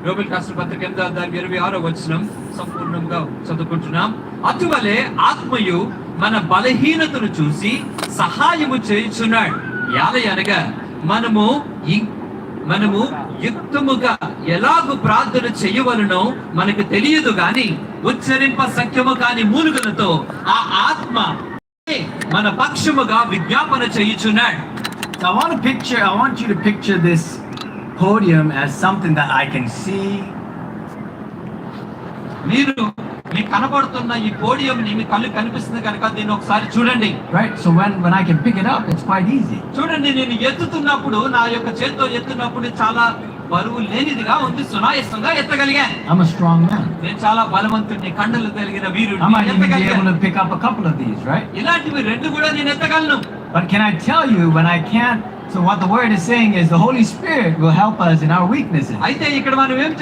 రోమిలకు రాసిన పత్రిక 8:26 వచనం సంపూర్ణంగా చదువుకుంటున్నాం. అటువలే ఆత్మయు మన బలహీనతను చూసి సహాయము చేయుచున్నాడు. అనగా మనము యుక్తముగా ఎలాగూ ప్రార్థన చేయవలనో మనకు తెలియదు గాని ఉచ్చరింప సఖ్యము కాని మూలుగులతో ఆ ఆత్మ మన పక్షముగా విజ్ఞాపన చేయుచున్నాడు. I want you to picture this podium as something that I can see. మీరు మీకు కనబడుతున్న ఈ పోడియం మీ కళ్ళు కనిపిస్తుంది కనుక దీన్ని ఒకసారి చూడండి. Right, so when I can pick it up, it's quite easy. చూడండి, నేను ఎత్తుతున్నప్పుడు నా యొక్క చేతితో ఎత్తున్నప్పుడు చాలా బరువు లేనిదిగా ఉంది, సునాయాసంగా ఎత్తగలిగాను. I'm a strong man. నేను చాలా బలవంతుడిని, కండలు కలిగిన వీరుడిని. I might even be able to pick up a couple of these, right? ఇలాంటివి రెండు కూడా నేను ఎత్తగలను. But can I tell you, when I can't, so what the word is saying is the Holy Spirit will help us in our weaknesses. అయితే ఇక్కడ మనం ఏమి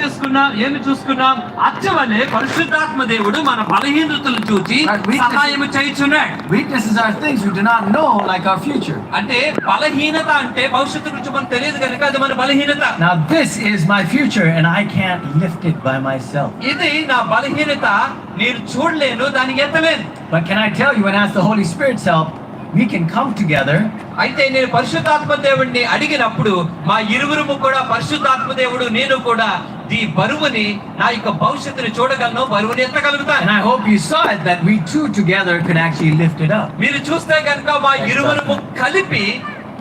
చూసుకున్నాం? అచ్చవలే పరిశుద్ధాత్మ దేవుడు మన బలహీనతలను చూసి సహాయం చేయుచున్నాడు. Weaknesses are things we do not know, like our future. అంటే బలహీనత అంటే భవిష్యత్తు గురించి మనకు తెలియదు కనుక అది మన బలహీనత. Now this is my future and I can't lift it by myself. ఇది నా బలహీనత, నేను చూడలేను, దాన్ని ఎత్తలేను. But can I tell you, when as the Holy Spirit's help, we can come together. అయితే నేను పరిశుద్ధాత్మ దేవుడిని అడిగినప్పుడు మా ఇరువురుము కూడా పరిశుద్ధాత్మ దేవుడు నేను కూడా ఈ బరువుని, నా యొక్క భవిష్యత్తుని చూడగలను, బరువుని ఎత్తగలుగుతాను. And I hope you saw it, that we two together could actually lift it up. మీరు చూస్తే కనుక మా ఇరువురుము కలిపి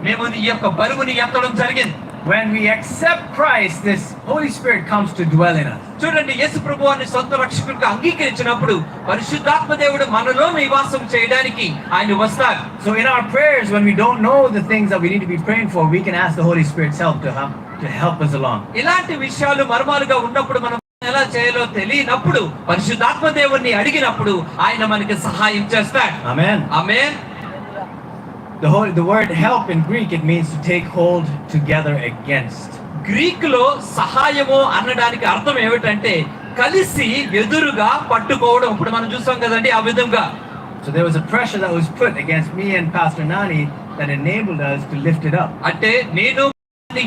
మేము ఈ యొక్క బరువుని ఎత్తడం జరిగింది. When we accept Christ, this Holy Spirit comes to dwell in us. చూడండి, యేసు ప్రభువుని సొంత రక్షకుడిగా అంగీకరించినప్పుడు పరిశుద్ధాత్మ దేవుడు మనలో నివాసం చేయడానికి ఆయన వస్తారు. So in our prayers, when we don't know the things that we need to be praying for, we can ask the Holy Spirit's help to help us along. ఇలాంటి విషయాలు మర్మాలుగా ఉన్నప్పుడు మనం ఎలా చేయాలో తెలియనప్పుడు పరిశుద్ధాత్మ దేవుడిని అడిగినప్పుడు ఆయన మనకి సహాయం చేస్తాడు. Amen. Amen. The word help in Greek, it means to take hold together against. Greek లో సహాయము అనడానికి అర్థం ఏమిటంటే కలిసి ఎదురుగా పట్టుకోవడం. ఇప్పుడు మనం చూసాం కదండి ఆ విధంగా. So there was a pressure that was put against me and Pastor Nani that enabled us to lift it up. అంటే నేను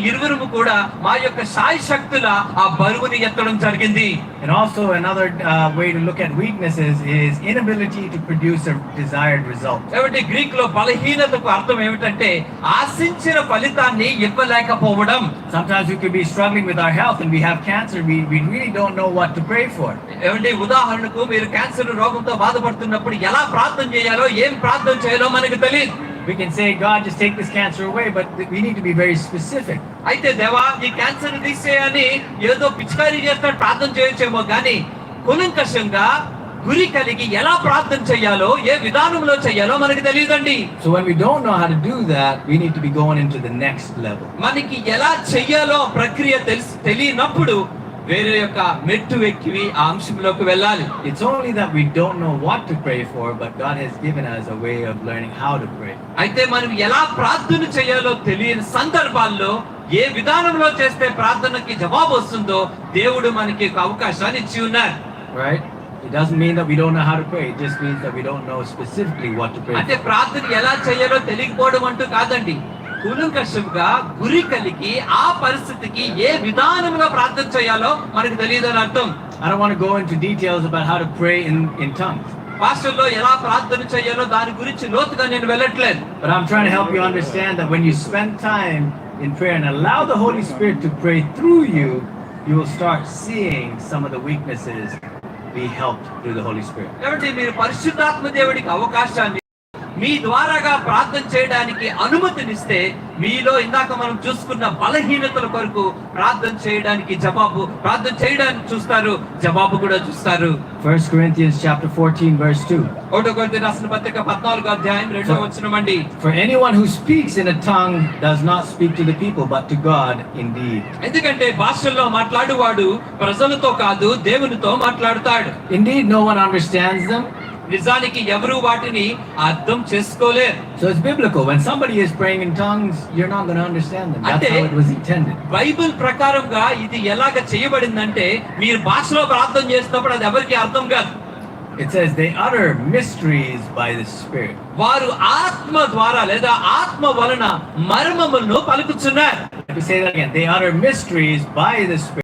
ఇరువురుము కూడా మా యొక్క శాయశక్తుల ఆ బరువుని ఎత్తడం జరిగింది. And also another way to look at weaknesses is inability to produce a desired result. కాబట్టి గ్రీక్ లో బలహీనతకు అర్థం ఏమిటంటే ఆశించిన ఫలితాన్ని ఇవ్వలేకపోవడం. Sometimes we could be struggling with our health and we have cancer, we really don't know what to pray for. ఏమంటే ఉదాహరణకు మీరు క్యాన్సర్ రోగంతో బాధపడుతున్నప్పుడు ఎలా ప్రార్థన చేయాలో, ఏం ప్రార్థన చేయాలో మనకు తెలియదు. We can say, God, just take this cancer away, but we need to be very specific. అయితే దేవా ఈ క్యాన్సర్ తీసేయని ఏదో పిచికారీ చేస్తాడు ప్రార్థన చేయొచ్చేమో కానీ కూలంకషంగా గురి కలిగి ఎలా ప్రార్థన చేయాలో, ఏ విధానంలో చేయాలో మనకి తెలియదండి. So when we don't know how to do that, we need to be going into the next level. మనకి ఎలా చెయ్యాలో ప్రక్రియ తెలియనప్పుడు వేరే యొక్క మెట్టు ఎక్కి ఆ అంశంలోకి వెళ్ళాలి. It's only that we don't know what to pray for, but God has given us a way of learning how to pray. అయితే మనం ఎలా ప్రార్థన చేయాలో తెలియని సందర్భాల్లో ఏ విధానంలో చేస్తే ప్రార్థనకి జవాబు వస్తుందో దేవుడు మనకి ఒక అవకాశాన్ని ఇచ్చి ఉన్నారు. Right? It doesn't mean that we don't know how to pray. It just means that we don't know specifically what to pray. అంటే ప్రార్థన ఎలా చేయాలో తెలియకపోవడం అంటూ కాదండి. కూలంకషంగా గురి కలిగి ఆ పరిస్థితికి ఏ విధానంగా ప్రార్థన చేయాలో మనకు తెలియదు అని అర్థం. I don't want to go into details about how to pray in tongues. భాషల్లో ఎలా ప్రార్థన చేయాలో దాని గురించి లోతుగా నేను వెళ్ళట్లేదు. But I'm trying to help you understand that when you spend time in prayer and allow the Holy Spirit to pray through you, you will start seeing some of the weaknesses be helped through the Holy Spirit. కాబట్టి మీరు పరిశుద్ధాత్మ దేవుడికి అవకాశాన్ని మీ ద్వారాగా ప్రార్థన చేయడానికి అనుమతినిస్తే మీలో ఇందాక మనం చూసుకున్న బలహీనతల కొరకు ప్రార్థన చేయడానికి చూస్తారు, జవాబు కూడా చూస్తారు. 1 Corinthians chapter 14 verse 2. 1 కొరింథీ రాసిన పత్రిక 14వ అధ్యాయం 2వ వచనమండి. For anyone who speaks in a tongue does not speak to the people but to God indeed. ఎందుకంటే భాషల్లో మాట్లాడువాడు ప్రజలతో కాదు దేవునితో మాట్లాడతాడు. Indeed no one understands them. నిజానికి ఎవరు వాటిని అర్థం చేసుకోలేరు. So it's biblical. When somebody is praying in tongues, you're not going to understand them. That's how it was intended. Bible ప్రకారంగా ఇది ఎలాగ చేయబడిందంటే మీరు భాషలో ప్రార్థన చేసినప్పుడు అది ఎవరికి అర్థం కాదు. It says they utter mysteries by the Spirit. వారు ఆత్మ ద్వారా లేదా ఆత్మ వలన మర్మములను పలుకుచున్నారు. Let me say that again. They utter mysteries by the Spirit.